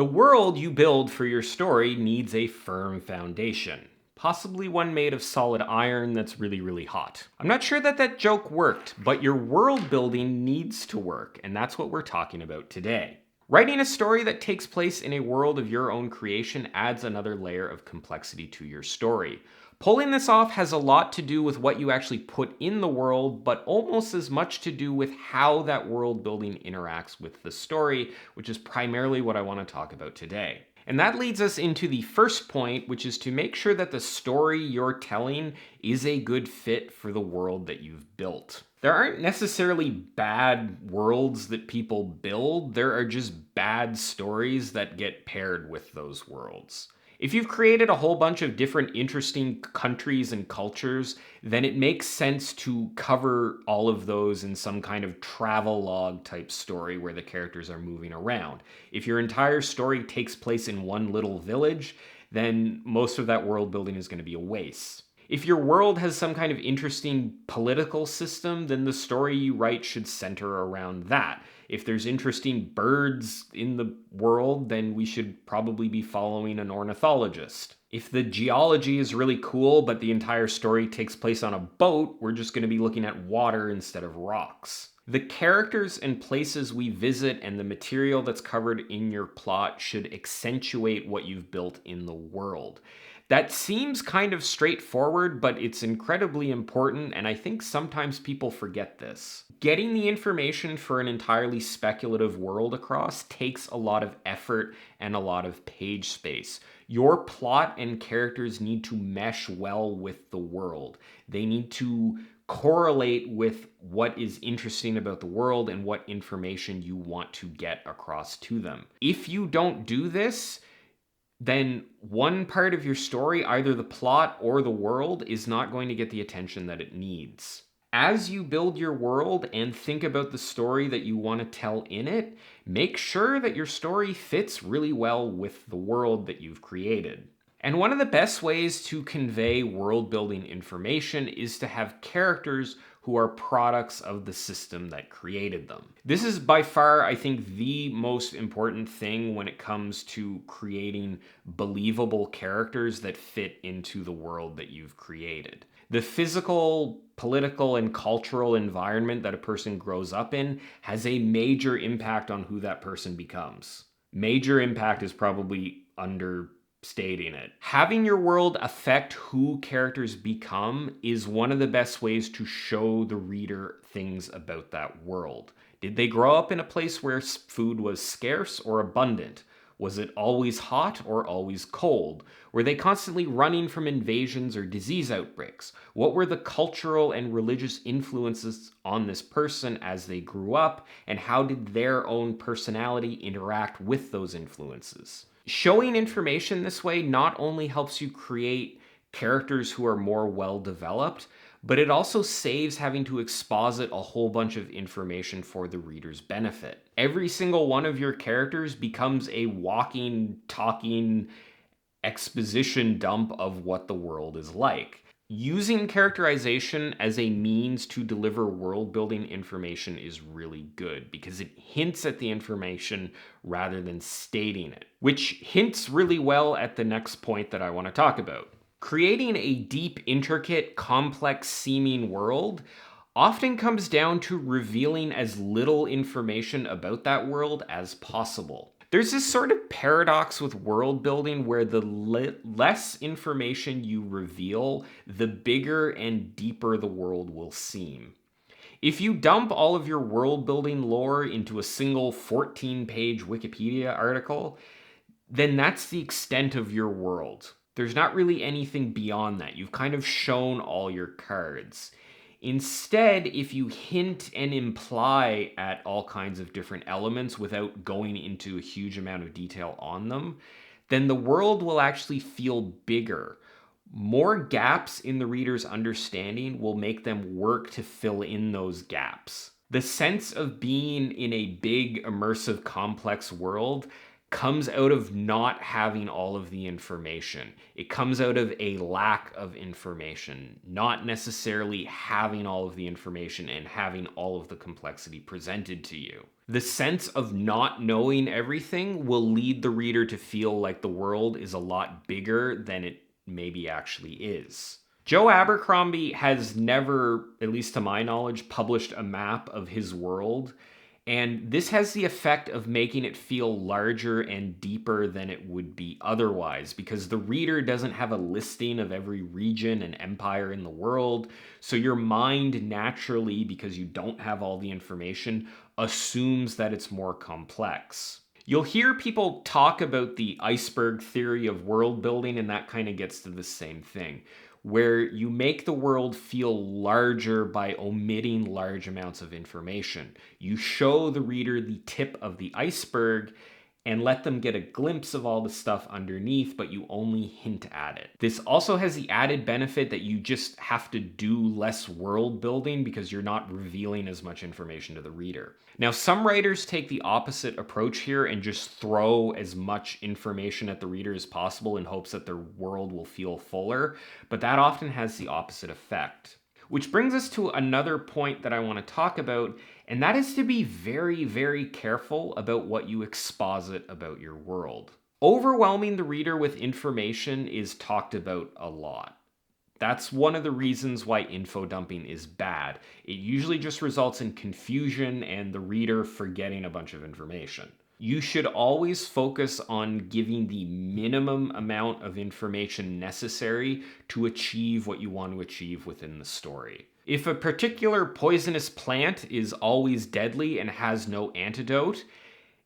The world you build for your story needs a firm foundation. Possibly one made of solid iron that's really, really hot. I'm not sure that that joke worked, but your world building needs to work, and that's what we're talking about today. Writing a story that takes place in a world of your own creation adds another layer of complexity to your story. Pulling this off has a lot to do with what you actually put in the world, but almost as much to do with how that world building interacts with the story, which is primarily what I want to talk about today. And that leads us into the first point, which is to make sure that the story you're telling is a good fit for the world that you've built. There aren't necessarily bad worlds that people build, there are just bad stories that get paired with those worlds. If you've created a whole bunch of different interesting countries and cultures, then it makes sense to cover all of those in some kind of travelogue type story where the characters are moving around. If your entire story takes place in one little village, then most of that world building is going to be a waste. If your world has some kind of interesting political system, then the story you write should center around that. If there's interesting birds in the world, then we should probably be following an ornithologist. If the geology is really cool, but the entire story takes place on a boat, we're just going to be looking at water instead of rocks. The characters and places we visit and the material that's covered in your plot should accentuate what you've built in the world. That seems kind of straightforward, but it's incredibly important, and I think sometimes people forget this. Getting the information for an entirely speculative world across takes a lot of effort and a lot of page space. Your plot and characters need to mesh well with the world. They need to correlate with what is interesting about the world and what information you want to get across to them. If you don't do this, then one part of your story, either the plot or the world, is not going to get the attention that it needs. As you build your world and think about the story that you want to tell in it, make sure that your story fits really well with the world that you've created. And one of the best ways to convey world building information is to have characters who are products of the system that created them. This is by far, I think, the most important thing when it comes to creating believable characters that fit into the world that you've created. The physical, political, and cultural environment that a person grows up in has a major impact on who that person becomes. Major impact is probably understating it. Having your world affect who characters become is one of the best ways to show the reader things about that world. Did they grow up in a place where food was scarce or abundant? Was it always hot or always cold? Were they constantly running from invasions or disease outbreaks? What were the cultural and religious influences on this person as they grew up, and how did their own personality interact with those influences? Showing information this way not only helps you create characters who are more well-developed, but it also saves having to exposit a whole bunch of information for the reader's benefit. Every single one of your characters becomes a walking, talking exposition dump of what the world is like. Using characterization as a means to deliver world-building information is really good because it hints at the information rather than stating it, which hints really well at the next point that I want to talk about. Creating a deep, intricate, complex-seeming world often comes down to revealing as little information about that world as possible. There's this sort of paradox with world building where the less information you reveal, the bigger and deeper the world will seem. If you dump all of your world building lore into a single 14-page Wikipedia article, then that's the extent of your world. There's not really anything beyond that. You've kind of shown all your cards. Instead, if you hint and imply at all kinds of different elements without going into a huge amount of detail on them, then the world will actually feel bigger. More gaps in the reader's understanding will make them work to fill in those gaps. The sense of being in a big, immersive, complex world comes out of not having all of the information. It comes out of a lack of information, not necessarily having all of the information and having all of the complexity presented to you. The sense of not knowing everything will lead the reader to feel like the world is a lot bigger than it maybe actually is. Joe Abercrombie has never, at least to my knowledge, published a map of his world. And this has the effect of making it feel larger and deeper than it would be otherwise, because the reader doesn't have a listing of every region and empire in the world. So your mind naturally, because you don't have all the information, assumes that it's more complex. You'll hear people talk about the iceberg theory of world building, and that kind of gets to the same thing, where you make the world feel larger by omitting large amounts of information. You show the reader the tip of the iceberg and let them get a glimpse of all the stuff underneath, but you only hint at it. This also has the added benefit that you just have to do less world building because you're not revealing as much information to the reader. Now, some writers take the opposite approach here and just throw as much information at the reader as possible in hopes that their world will feel fuller, but that often has the opposite effect. Which brings us to another point that I want to talk about, and that is to be very, very careful about what you exposit about your world. Overwhelming the reader with information is talked about a lot. That's one of the reasons why info dumping is bad. It usually just results in confusion and the reader forgetting a bunch of information. You should always focus on giving the minimum amount of information necessary to achieve what you want to achieve within the story. If a particular poisonous plant is always deadly and has no antidote,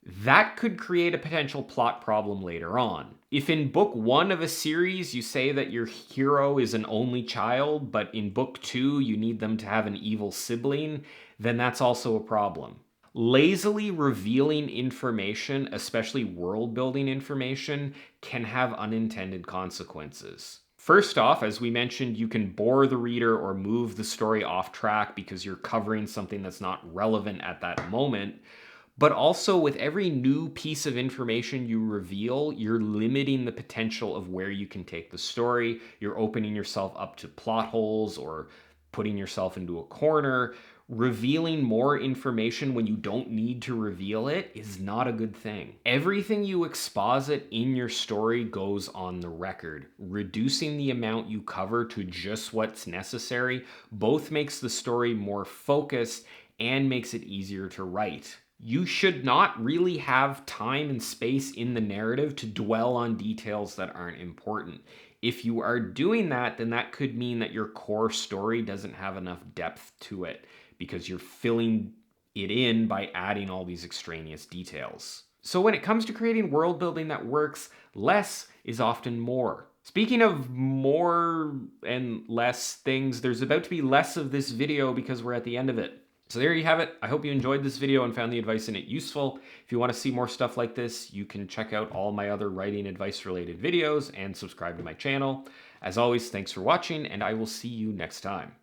that could create a potential plot problem later on. If in book 1 of a series you say that your hero is an only child, but in book 2 you need them to have an evil sibling, then that's also a problem. Lazily revealing information, especially world-building information, can have unintended consequences. First off, as we mentioned, you can bore the reader or move the story off track because you're covering something that's not relevant at that moment. But also, with every new piece of information you reveal, you're limiting the potential of where you can take the story. You're opening yourself up to plot holes or putting yourself into a corner. Revealing more information when you don't need to reveal it is not a good thing. Everything you exposit in your story goes on the record. Reducing the amount you cover to just what's necessary both makes the story more focused and makes it easier to write. You should not really have time and space in the narrative to dwell on details that aren't important. If you are doing that, then that could mean that your core story doesn't have enough depth to it because you're filling it in by adding all these extraneous details. So when it comes to creating world building that works, less is often more. Speaking of more and less things, there's about to be less of this video because we're at the end of it. So there you have it. I hope you enjoyed this video and found the advice in it useful. If you want to see more stuff like this, you can check out all my other writing advice related videos and subscribe to my channel. As always, thanks for watching, and I will see you next time.